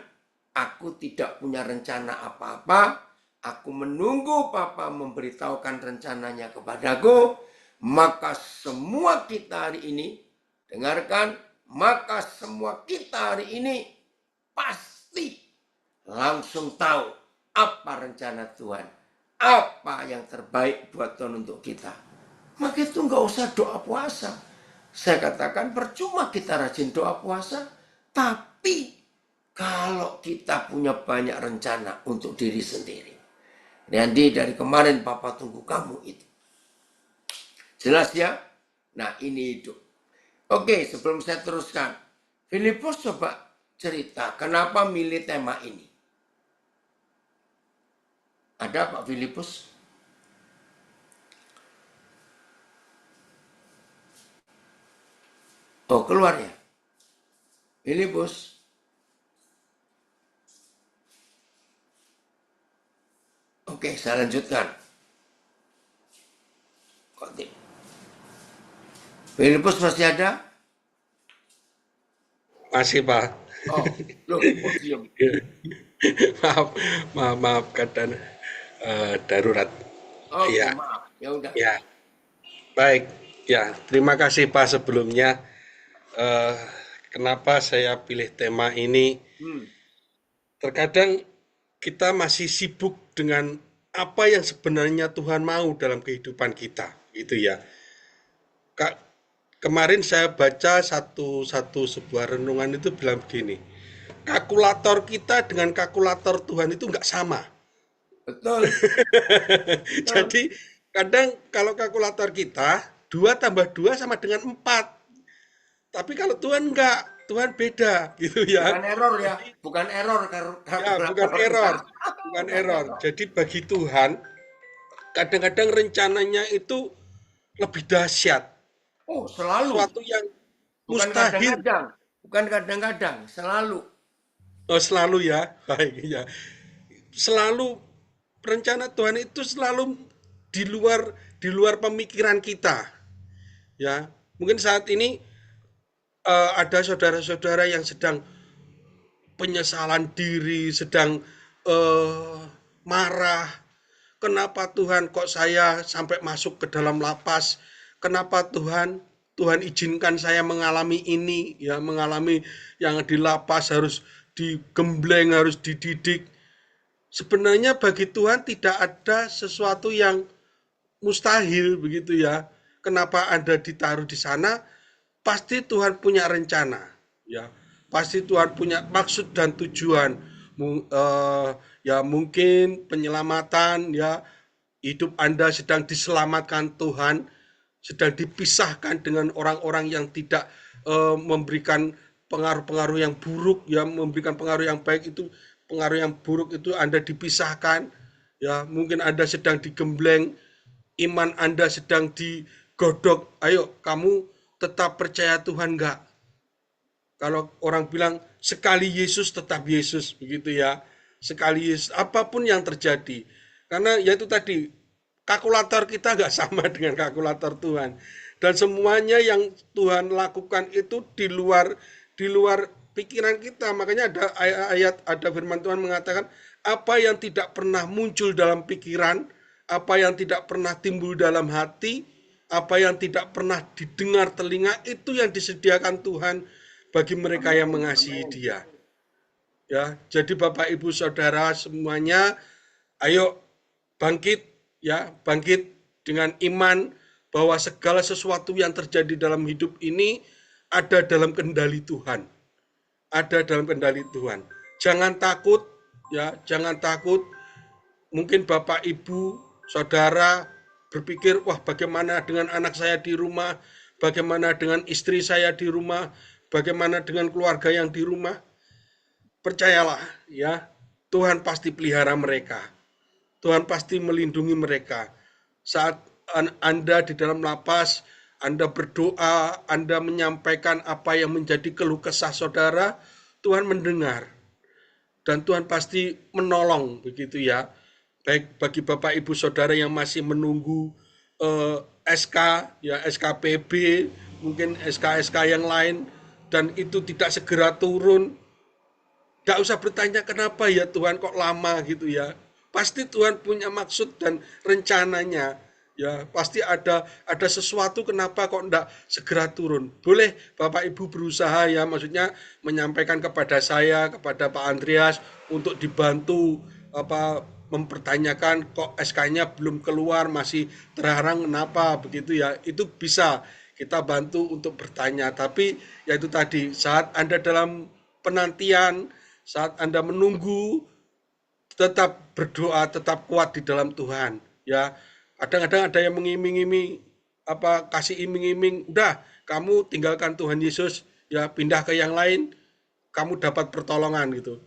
aku tidak punya rencana apa-apa, aku menunggu Papa memberitahukan rencananya kepadaku, maka semua kita hari ini, dengarkan, maka semua kita hari ini pasti langsung tahu apa rencana Tuhan, apa yang terbaik buat Tuhan untuk kita. Maka itu nggak usah doa puasa. Saya katakan percuma kita rajin doa puasa, tapi kalau kita punya banyak rencana untuk diri sendiri. Nanti dari kemarin Papa tunggu kamu itu. Jelas ya? Nah, ini hidup. Oke, sebelum saya teruskan, Filipus coba cerita kenapa milih tema ini. Ada Pak Filipus? Oh, keluar ya? Filipus. Oke, saya lanjutkan. Filipus masih ada? Masih, Pak. Oh, loh, kok diam? maaf keadaan darurat. Oke, Ya, maaf. Ya udah. ya. Baik. Ya, terima kasih Pak sebelumnya. Eh, Kenapa saya pilih tema ini? Terkadang kita masih sibuk dengan apa yang sebenarnya Tuhan mau dalam kehidupan kita, gitu ya. Kemarin saya baca sebuah renungan itu bilang begini, kalkulator kita dengan kalkulator Tuhan itu nggak sama. Betul. Jadi kadang kalau kalkulator kita 2 tambah 2 sama dengan 4. Tapi kalau Tuhan enggak, Tuhan beda gitu ya. Bukan error ya, Jadi bukan error ya bukan kalkulator kita. error, bukan Bukan error. error. Jadi bagi Tuhan kadang-kadang rencananya itu lebih dahsyat, Oh, selalu. suatu yang Bukan mustahil. kadang-kadang. Bukan kadang-kadang, selalu. Oh, selalu ya, baik ya. Selalu rencana Tuhan itu selalu di luar pemikiran kita. Ya, mungkin saat ini ada saudara-saudara yang sedang penyesalan diri, sedang marah. Kenapa Tuhan kok saya sampai masuk ke dalam lapas? Kenapa Tuhan izinkan saya mengalami ini, ya mengalami yang di lapas harus digembleng, harus dididik. Sebenarnya bagi Tuhan tidak ada sesuatu yang mustahil begitu ya. Kenapa Anda ditaruh di sana? Pasti Tuhan punya rencana, ya. Pasti Tuhan punya maksud dan tujuan. Ya mungkin penyelamatan, ya hidup Anda sedang diselamatkan Tuhan, sedang dipisahkan dengan orang-orang yang tidak memberikan pengaruh-pengaruh yang buruk, ya memberikan pengaruh yang baik itu, pengaruh yang buruk itu Anda dipisahkan, ya mungkin Anda sedang digembleng, iman Anda sedang digodok. Ayo kamu tetap percaya Tuhan enggak? Kalau orang bilang sekali Yesus tetap Yesus begitu ya. Sekali Yesus apapun yang terjadi. Karena ya itu tadi kalkulator kita enggak sama dengan kalkulator Tuhan. Dan semuanya yang Tuhan lakukan itu di luar pikiran kita. Makanya ada ayat, ada firman Tuhan mengatakan apa yang tidak pernah muncul dalam pikiran, apa yang tidak pernah timbul dalam hati, apa yang tidak pernah didengar telinga, itu yang disediakan Tuhan bagi mereka yang Amin, mengasihi amin. Dia. Ya, jadi Bapak Ibu Saudara semuanya, ayo bangkit ya, bangkit dengan iman bahwa segala sesuatu yang terjadi dalam hidup ini ada dalam kendali Tuhan. Ada dalam kendali Tuhan. Jangan takut ya, jangan takut. Mungkin Bapak Ibu Saudara berpikir, wah bagaimana dengan anak saya di rumah, bagaimana dengan istri saya di rumah, bagaimana dengan keluarga yang di rumah. Percayalah ya, Tuhan pasti pelihara mereka. Tuhan pasti melindungi mereka. Saat Anda di dalam lapas, Anda berdoa, Anda menyampaikan apa yang menjadi keluh kesah saudara, Tuhan mendengar. Dan Tuhan pasti menolong begitu ya. Baik bagi Bapak Ibu Saudara yang masih menunggu SK ya, SKPB, mungkin SK-SK yang lain dan itu tidak segera turun, gak usah bertanya kenapa ya Tuhan kok lama gitu ya. Pasti Tuhan punya maksud dan rencananya. Ya, pasti ada sesuatu kenapa kok enggak segera turun. Boleh Bapak Ibu berusaha ya, maksudnya menyampaikan kepada saya, kepada Pak Andreas untuk dibantu mempertanyakan kok SK-nya belum keluar, masih terharang kenapa begitu ya. Itu bisa kita bantu untuk bertanya. Tapi ya itu tadi, saat Anda dalam penantian, saat Anda menunggu, tetap berdoa, tetap kuat di dalam Tuhan. Ya, kadang-kadang ada yang mengiming-iming, kasih iming-iming, udah kamu tinggalkan Tuhan Yesus, ya pindah ke yang lain, kamu dapat pertolongan gitu.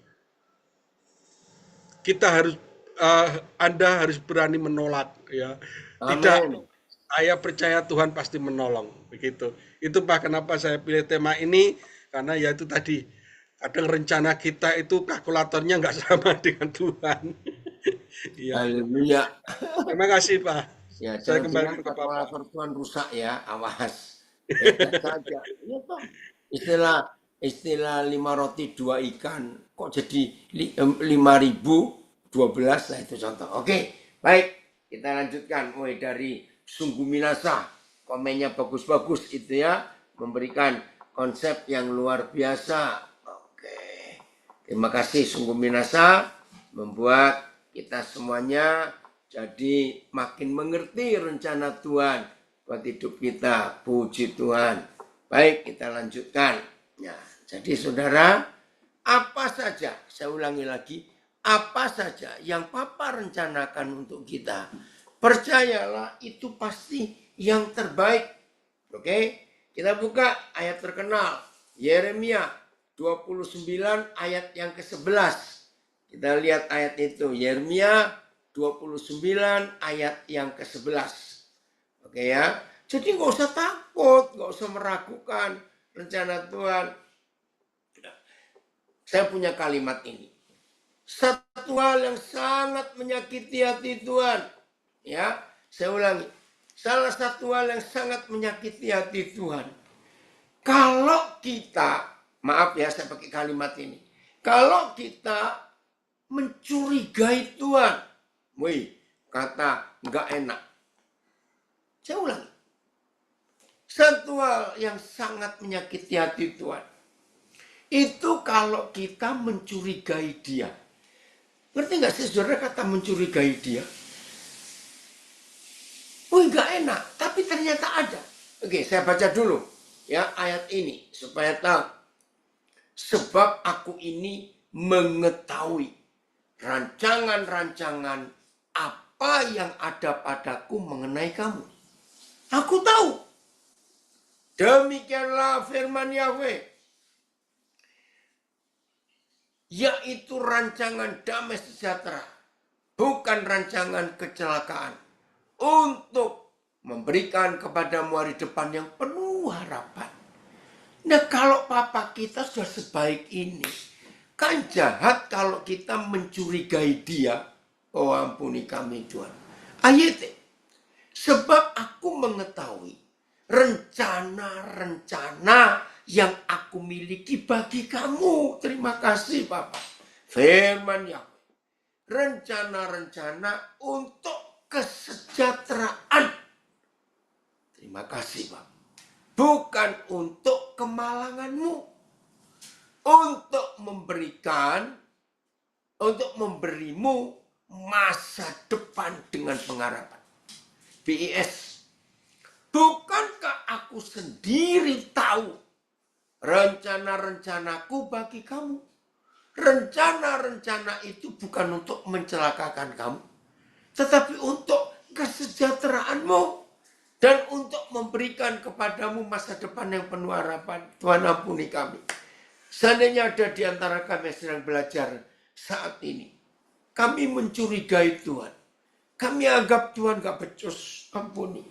Kita harus, Anda harus berani menolak, ya. Tidak, Amin. saya percaya Tuhan pasti menolong, begitu. Itu Pak kenapa saya pilih tema ini, karena ya itu tadi, kadang rencana kita itu kalkulatornya nggak sama dengan Tuhan. Iya, Haleluya. terima kasih Pak. Ya, Saya jangan-jangan kembalikan ke Bapak. kalkulator Tuhan rusak ya, awas. Beda saja. Iya toh. Istilah istilah 5 roti 2 ikan kok jadi 5.012 lah itu contoh. Oke, baik. Kita lanjutkan mulai dari Sungguh Minasa. Komennya bagus-bagus itu ya, memberikan konsep yang luar biasa. Oke. Terima kasih Sungguh Minasa membuat kita semuanya jadi makin mengerti rencana Tuhan buat hidup kita. Puji Tuhan. Baik, kita lanjutkan. Ya, jadi saudara, apa saja, saya ulangi lagi, apa saja yang Papa rencanakan untuk kita, percayalah itu pasti yang terbaik. Oke, kita buka ayat terkenal, Yeremia 29 ayat yang ke-11. Kita lihat ayat itu, Yeremia 29 ayat yang ke-11. Oke ya. Jadi nggak usah takut, nggak usah meragukan rencana Tuhan. Saya punya kalimat ini. Satu hal yang sangat menyakiti hati Tuhan. Ya, saya ulangi. Salah satu hal yang sangat menyakiti hati Tuhan. Kalau kita, maaf ya saya pakai kalimat ini. Kalau kita mencurigai Tuhan. Wih, kata nggak enak. Saya ulangi. Satu hal yang sangat menyakiti hati Tuhan. Itu kalau kita mencurigai dia. Ngerti nggak sih saudara kata mencurigai dia? Wih nggak enak, tapi ternyata ada. Oke, saya baca dulu ya ayat ini supaya tahu. Sebab aku ini mengetahui rancangan-rancangan apa yang ada padaku mengenai kamu. Aku tahu. Demikianlah firman Yahweh. Yaitu rancangan damai sejahtera. Bukan rancangan kecelakaan. Untuk memberikan kepadamu hari depan yang penuh harapan. Nah kalau papa kita sudah sebaik ini. Kan jahat kalau kita mencurigai dia. Oh ampuni kami Tuhan. Ayat. Sebab aku mengetahui rencana-rencana yang aku miliki bagi kamu. Terima kasih Bapak. Firman Yahweh. Rencana-rencana untuk kesejahteraan. Terima kasih Bapak. Bukan untuk kemalanganmu. Untuk memberimu masa depan dengan pengharapan. BIS. Bukankah aku sendiri tahu rencana-rencanaku bagi kamu? Rencana-rencana itu bukan untuk mencelakakan kamu, tetapi untuk kesejahteraanmu dan untuk untuk memberikan kepadamu masa depan yang penuh harapan. Tuhan ampuni kami. Seandainya ada di antara kami yang sedang belajar saat ini, kami mencurigai Tuhan. Kami anggap Tuhan gak becus, ampuni.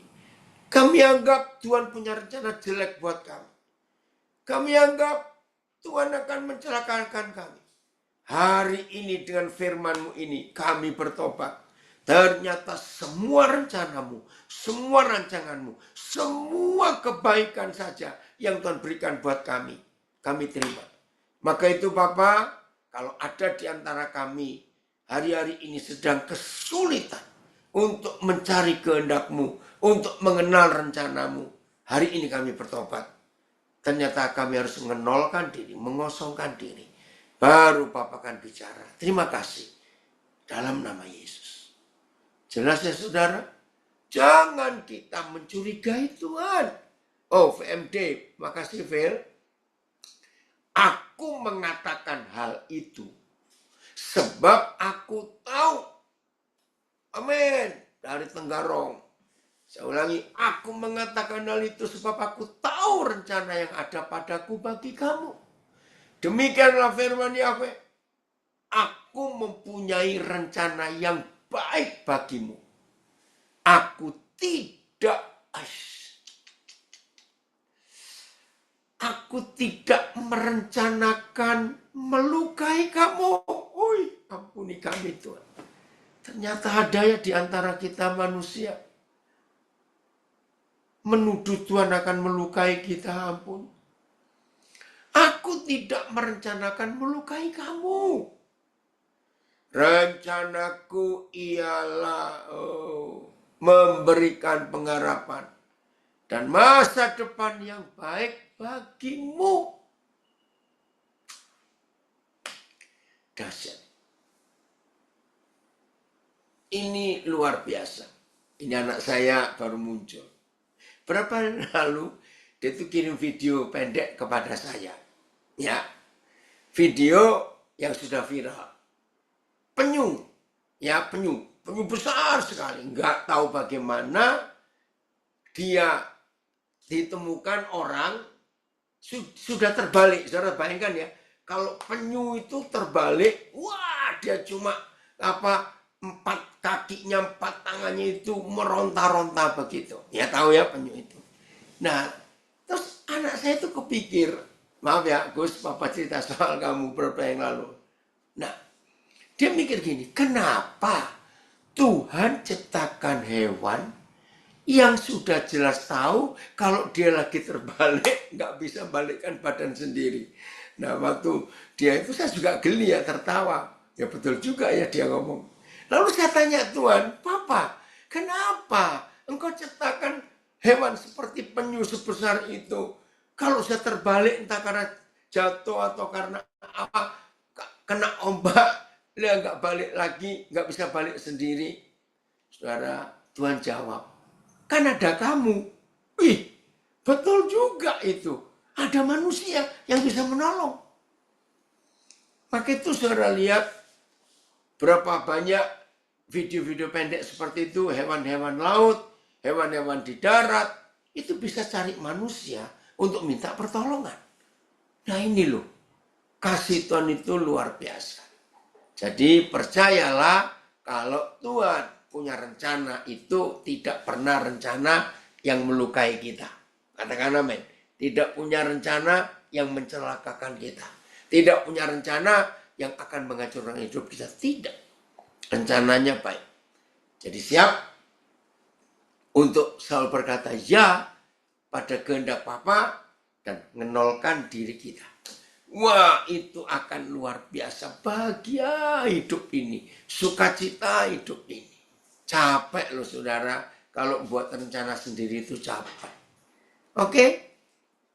Kami anggap Tuhan punya rencana jelek buat kami. Kami anggap Tuhan akan mencelakakan kami. Hari ini dengan firman-Mu ini kami bertobat. Ternyata semua rencanamu, semua rancanganmu, semua kebaikan saja yang Tuhan berikan buat kami terima. Maka itu Bapak, kalau ada di antara kami hari-hari ini sedang kesulitan untuk mencari kehendak-Mu, untuk mengenal rencanamu, hari ini kami bertobat. Ternyata kami harus mengenolkan diri, mengosongkan diri. Baru Bapak akan bicara. Terima kasih. Dalam nama Yesus. Jelas ya saudara? Jangan kita mencurigai Tuhan. Oh VMD, makasih Phil. Aku mengatakan hal itu sebab aku tahu. Amin. Dari Tenggarong. Saya ulangi, aku mengatakan hal itu sebab aku tahu rencana yang ada padaku bagi kamu. Demikianlah firman Yahweh. Aku mempunyai rencana yang baik bagimu. Aku tidak merencanakan melukai kamu. Ampuni kami Tuhan. Ternyata ada ya di antara kita manusia menuduh Tuhan akan melukai kita, ampun. Aku tidak merencanakan melukai kamu. Rencanaku ialah memberikan pengharapan dan masa depan yang baik bagimu. Dahsyat. Ini luar biasa. Ini anak saya baru muncul. Berapa hari lalu dia tuh kirim video pendek kepada saya. Ya. Video yang sudah viral. Penyu besar sekali. Nggak tahu bagaimana dia ditemukan orang sudah terbalik. Saudara bayangkan ya, kalau penyu itu terbalik, wah dia cuma empat kakinya, empat tangannya itu meronta-ronta begitu. Ya tahu ya penyu itu. Nah, terus anak saya itu kepikir, maaf ya Gus, Papa cerita soal kamu beberapa yang lalu. Nah, dia mikir gini, kenapa Tuhan ciptakan hewan yang sudah jelas tahu kalau dia lagi terbalik, nggak bisa balikkan badan sendiri. Nah, waktu dia itu saya juga geli ya, tertawa. Ya betul juga ya dia ngomong. Lalu saya tanya Tuhan, Papa, kenapa engkau ciptakan hewan seperti penyu sebesar itu? Kalau saya terbalik entah karena jatuh atau karena apa, kena ombak, dia nggak balik lagi, nggak bisa balik sendiri. Saudara, Tuhan jawab, kan ada kamu. Wih, betul juga itu. Ada manusia yang bisa menolong. Maka itu saudara lihat berapa banyak video-video pendek seperti itu, hewan-hewan laut, hewan-hewan di darat, itu bisa cari manusia untuk minta pertolongan. Nah ini loh, kasih Tuhan itu luar biasa. Jadi percayalah kalau Tuhan punya rencana itu tidak pernah rencana yang melukai kita. Katakan amin. Tidak punya rencana yang mencelakakan kita. Tidak punya rencana yang akan menghancurkan hidup kita. Tidak. Rencananya baik. Jadi siap untuk selalu berkata ya pada kehendak Bapa dan menolkan diri kita. Wah, itu akan luar biasa. Bahagia hidup ini. Sukacita hidup ini. Capek loh saudara. Kalau buat rencana sendiri itu capek. Oke?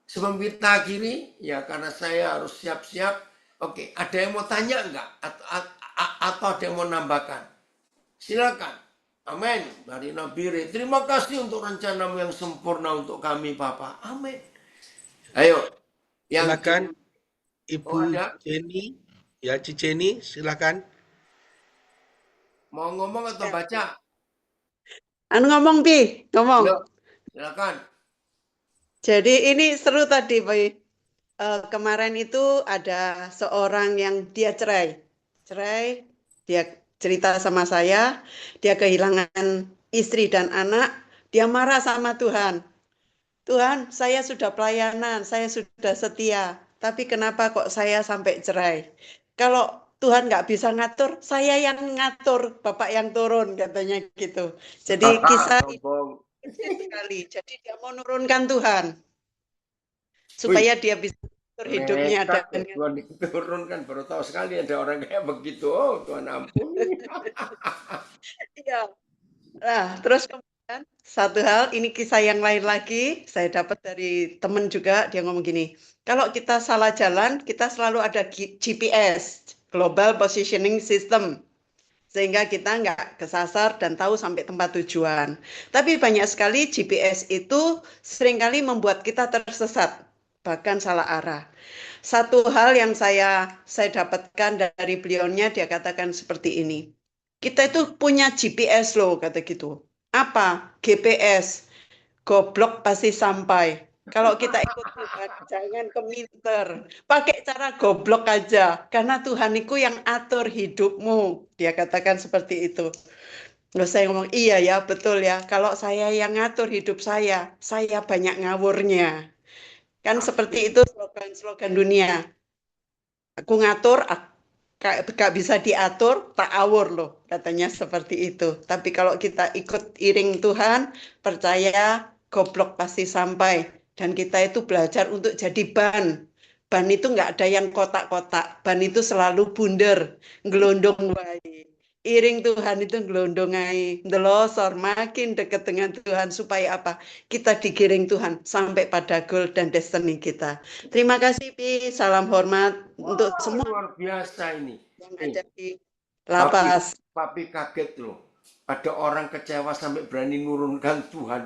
Sebelum kita akhiri, ya karena saya harus siap-siap. Oke, ada yang mau tanya enggak? Atau ada yang mau nambahkan? Silakan. Amin. Dari Nabi Re. Terima kasih untuk rencanamu yang sempurna untuk kami, Bapak. Amin. Ayo. Silakan. Ibu ada? Jenny, ya Ciceni, silakan. Mau ngomong atau baca? Ngomong Pi, ngomong. Yuk, silakan. Jadi ini seru tadi, Pak. Kemarin itu ada seorang yang dia cerai. Cerai, dia cerita sama saya, dia kehilangan istri dan anak, dia marah sama Tuhan. Tuhan, saya sudah pelayanan, saya sudah setia, tapi kenapa kok saya sampai cerai? Kalau Tuhan nggak bisa ngatur, saya yang ngatur, Bapak yang turun, katanya gitu. Jadi kisah ini Sombong. sekali. Jadi dia mau nurunkan Tuhan Wih, supaya dia bisa atur hidupnya nekat ya dan Tuhan diturunkan. Baru tahu sekali ada orang kayak begitu. Oh, Tuhan ampuni. iya. Nah, terus kemudian satu hal, ini kisah yang lain lagi, saya dapat dari teman juga, dia ngomong gini, kalau kita salah jalan, kita selalu ada GPS, Global Positioning System, sehingga kita nggak kesasar dan tahu sampai tempat tujuan. Tapi banyak sekali GPS itu seringkali membuat kita tersesat, bahkan salah arah. Satu hal yang saya dapatkan dari beliaunya, dia katakan seperti ini. Kita itu punya GPS loh, kata gitu. Apa? GPS. Goblok pasti sampai. Kalau kita ikut Tuhan, jangan keminter. Pakai cara goblok aja. Karena Tuhan itu yang atur hidupmu. Dia katakan seperti itu. Loh, saya ngomong, iya ya, betul ya. Kalau saya yang ngatur hidup saya banyak ngawurnya. Kan seperti itu slogan-slogan dunia. Aku ngatur, gak bisa diatur, tak awur loh. Katanya seperti itu. Tapi kalau kita ikut iring Tuhan, percaya goblok pasti sampai. Dan kita itu belajar untuk jadi ban. Ban itu nggak ada yang kotak-kotak. Ban itu selalu bunder, gelondong wae. Iring Tuhan itu gelondong ae. Ndelosor makin dekat dengan Tuhan supaya apa? Kita digiring Tuhan sampai pada goal dan destiny kita. Terima kasih Pi, salam hormat untuk Wah, semua luar biasa ini. yang Nih, ada di papi, lapas. papi kaget loh. Ada orang kecewa sampai berani nurunkan Tuhan.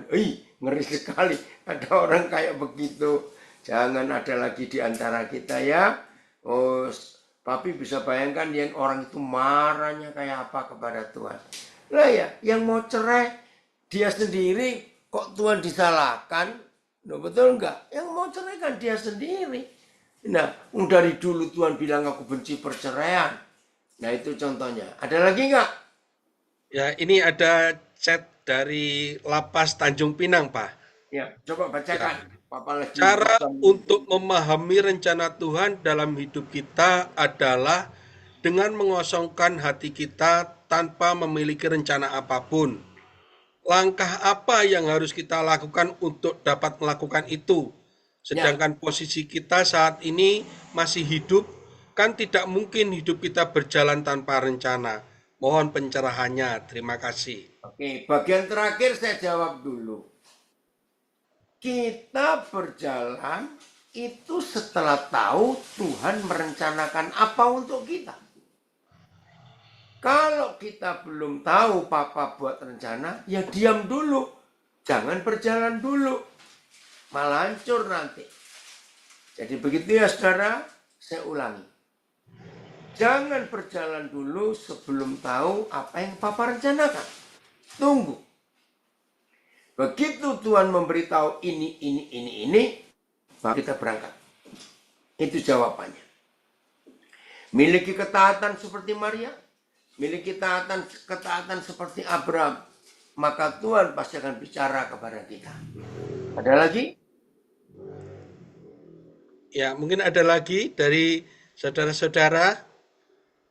Ngeri sekali. Ada orang kayak begitu. Jangan ada lagi di antara kita ya. Oh, papi bisa bayangkan yang orang itu marahnya kayak apa kepada Tuhan. Lah ya, yang mau cerai dia sendiri kok Tuhan disalahkan? Nah, betul enggak? Yang mau cerai kan dia sendiri. Nah, dari dulu Tuhan bilang aku benci perceraian. Nah, itu contohnya. Ada lagi enggak? Ya, ini ada chat dari Lapas Tanjung Pinang, Pak. Ya, coba Ya, bacakan. Papa lagi cara bukan. untuk memahami rencana Tuhan dalam hidup kita adalah dengan mengosongkan hati kita tanpa memiliki rencana apapun. Langkah apa yang harus kita lakukan untuk dapat melakukan itu? Ya, Sedangkan posisi kita saat ini masih hidup, kan tidak mungkin hidup kita berjalan tanpa rencana. Mohon pencerahannya. Terima kasih. oke. Bagian terakhir saya jawab dulu. Kita berjalan itu setelah tahu Tuhan merencanakan apa untuk kita. Kalau kita belum tahu Papa buat rencana, ya diam dulu. Jangan berjalan dulu. Malah hancur nanti. Jadi begitu ya saudara, saya ulangi. Jangan berjalan dulu sebelum tahu apa yang Papa rencanakan. Tunggu. Begitu Tuhan memberitahu ini, baru kita berangkat. Itu jawabannya. Miliki ketaatan seperti Maria, miliki ketaatan seperti Abraham, maka Tuhan pasti akan bicara kepada kita. Ada lagi? Ya, mungkin ada lagi dari saudara-saudara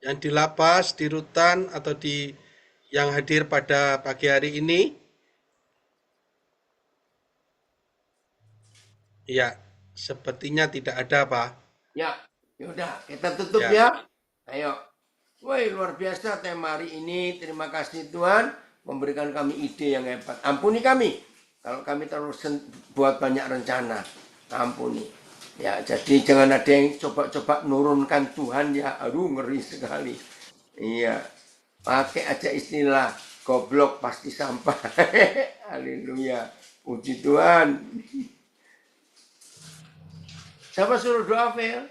yang di lapas, di rutan, atau yang hadir pada pagi hari ini. Ya, sepertinya tidak ada, Pak. Ya, yaudah kita tutup Ya, ya. Ayo. Woi, luar biasa tema hari ini. Terima kasih Tuhan memberikan kami ide yang hebat. Ampuni kami kalau kami terus buat banyak rencana. Ampuni. Ya, jadi jangan ada yang coba-coba nurunkan Tuhan ya. Aduh, ngeri sekali. Iya. Pakai aja istilah goblok pasti sampai. Haleluya. Puji Tuhan. Siapa suruh doa, Fel?